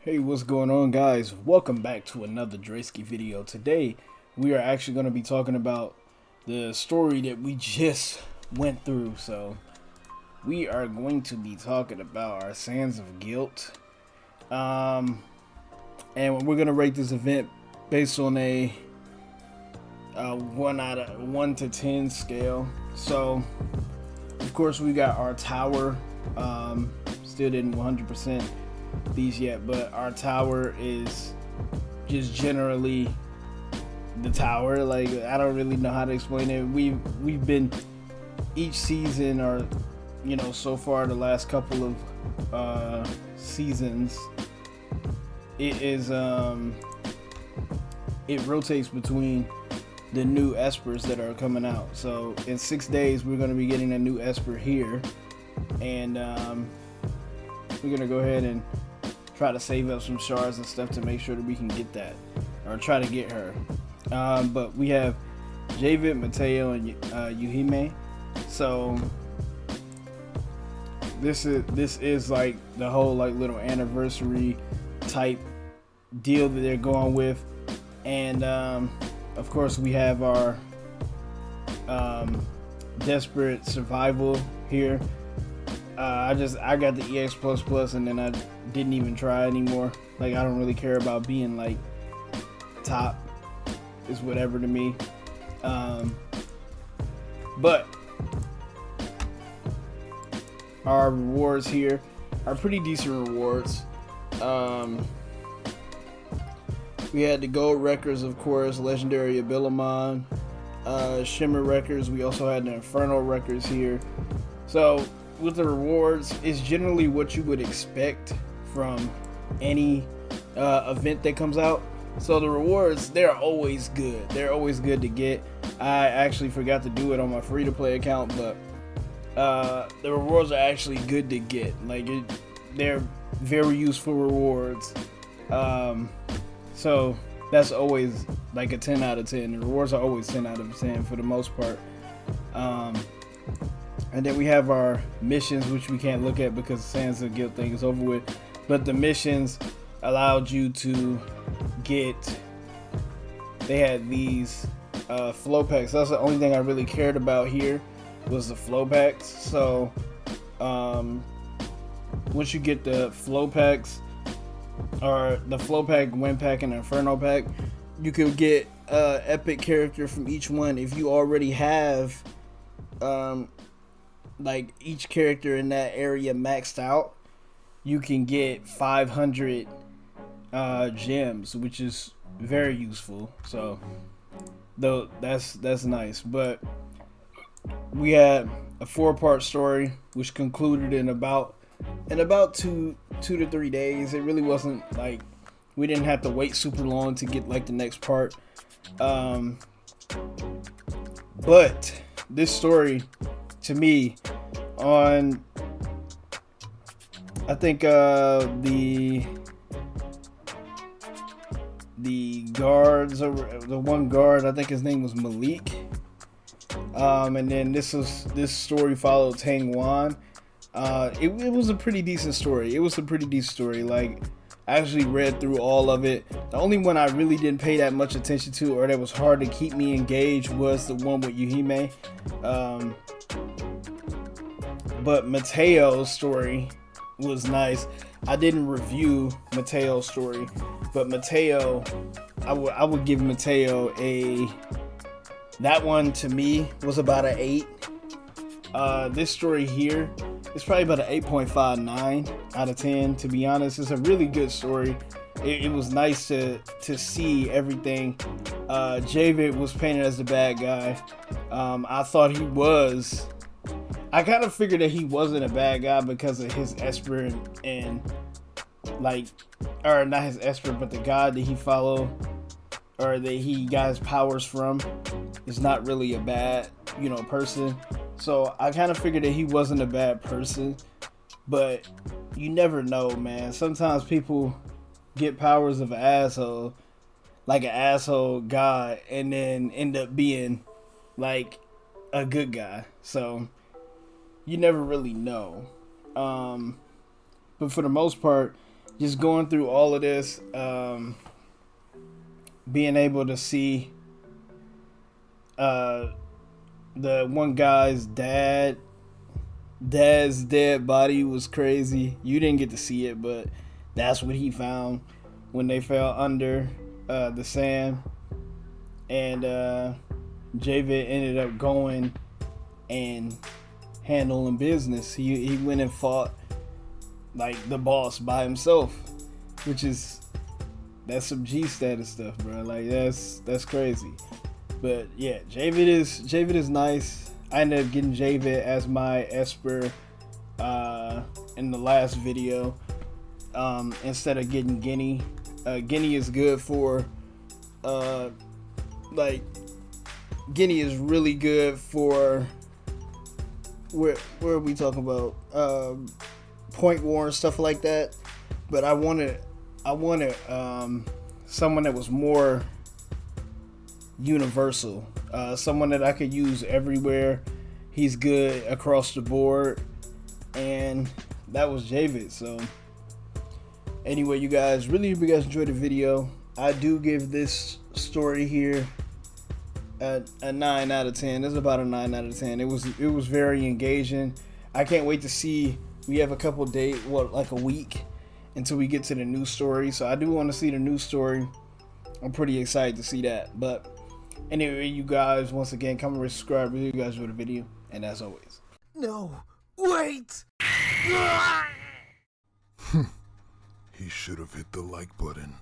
Hey, what's going on, guys? Welcome back to another vDreski video. Today we are actually going to be talking about the story that we just went through. So we are going to be talking about our Sands of Guilt, and we're going to rate this event based on a 1 to 10 scale. So of course we got our tower. Still didn't 100% these yet, but our tower is just generally the tower. Like, I don't really know how to explain it. We've been each season, or so far the last couple of seasons, it is it rotates between the new ESPERS that are coming out. So in 6 days we're going to be getting a new ESPER here, and we're gonna go ahead and try to save up some shards and stuff to make sure that we can get that, or try to get her. But we have Avid, Mateo, and Yuhime. So this is like the whole little anniversary type deal that they're going with, and of course we have our desperate survival here. I got the EX++, and then I didn't even try anymore. Like, I don't really care about being like top. It's whatever to me. But our rewards here are pretty decent rewards. We had the gold records, of course, legendary Abilamon, shimmer records. We also had the infernal records here. So with the rewards, it's generally what you would expect from any event that comes out. So the rewards, they're always good. They're always good to get. I actually forgot to do it on my free-to-play account, but the rewards are actually good to get. They're very useful rewards. So that's always like a 10 out of 10. The rewards are always 10 out of 10 for the most part. And then we have our missions, which we can't look at because the Sands of Guilt thing is over with. But the missions allowed you to get, they had these flow packs. That's the only thing I really cared about here, was the flow packs. So once you get the flow packs, or the flow pack, wind pack, and inferno pack, you could get epic character from each one. If you already have like each character in that area maxed out, you can get 500 gems, which is very useful. So though that's nice. But we had a 4-part story which concluded in about 2 to 3 days. It really wasn't like, we didn't have to wait super long to get like the next part. But this story, to me, on, I think the guards, the one guard, I think his name was Malik, and then this story followed Tang Wan. It was a pretty decent story. Like, I actually read through all of it. The only one I really didn't pay that much attention to, or that was hard to keep me engaged, was the one with Yuhime. But Mateo's story was nice. I didn't review Mateo's story, but Mateo, I would give Mateo that one, to me, was about an 8. This story here is probably about an 8.59 out of 10. To be honest, it's a really good story. It was nice to see everything. Javid was painted as the bad guy. I thought he was. I kind of figured that he wasn't a bad guy because of his Esper and or not his Esper, but the god that he followed, or that he got his powers from, is not really a bad, person. So I kind of figured that he wasn't a bad person, but you never know, man. Sometimes people get powers of an asshole, like an asshole god, and then end up being like a good guy. So you never really know. But for the most part, just going through all of this, being able to see the one guy's dad's dead body was crazy. You didn't get to see it, but that's what he found when they fell under the sand. And Javid ended up going and handling business. He went and fought like the boss by himself, which is, that's some G status stuff, bro. Like that's crazy. But yeah, Javid is nice. I ended up getting Javid as my Esper in the last video instead of getting Guinea. Guinea is good for like Guinea is really good for where are we talking about point war and stuff like that. But I wanted someone that was more universal, someone that I could use everywhere. He's good across the board, and that was Javid. So anyway, you guys, really hope you guys enjoyed the video. I do give this story here a 9 out of 10. It's about a 9 out of 10. It was very engaging. I can't wait to see. We have a couple days, like a week until we get to the news story. So I do want to see the news story. I'm pretty excited to see that. But anyway, you guys, once again, comment, rate, subscribe. Really, you guys enjoyed the video, and as always, no, wait. He should have hit the like button.